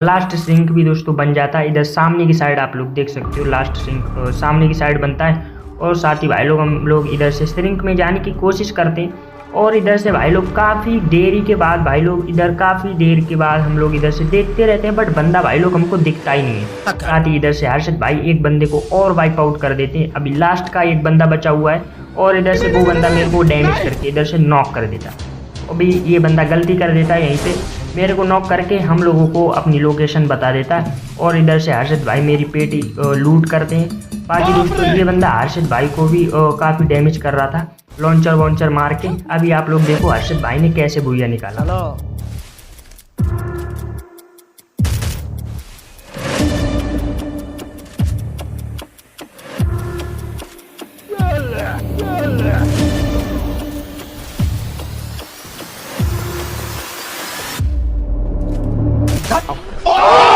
Last sink भी दोस्तों बन जाता है। इधर सामने की साइड आप लोग देख सकते हो, लास्ट सिंक सामने की साइड बनता है। और साथ ही भाई लोग हम लोग इधर से सिंक में जाने की कोशिश करते हैं। और इधर से भाई लोग काफ़ी देरी के बाद भाई लोग इधर काफ़ी देर के बाद हम लोग इधर से देखते रहते हैं, बट बंदा भाई लोग हमको दिखता ही नहीं है। साथ ही इधर से हर्षद भाई एक बंदे को और वाइप आउट कर देते हैं। अभी लास्ट का एक बंदा बचा हुआ है और इधर से वो बंदा मेरे को डैमेज करके इधर से नॉक कर देता। अभी ये बंदा गलती कर देता है, यहीं पे मेरे को नॉक करके हम लोगों को अपनी लोकेशन बता देता है। और इधर से हर्षद भाई मेरी पेटी लूट करते हैं। बाकी दोस्तों ये बंदा हर्षद भाई को भी काफ़ी डैमेज कर रहा था लॉन्चर वॉन्चर मार के। अभी आप लोग देखो हर्षद भाई ने कैसे भूया निकाला। Oh!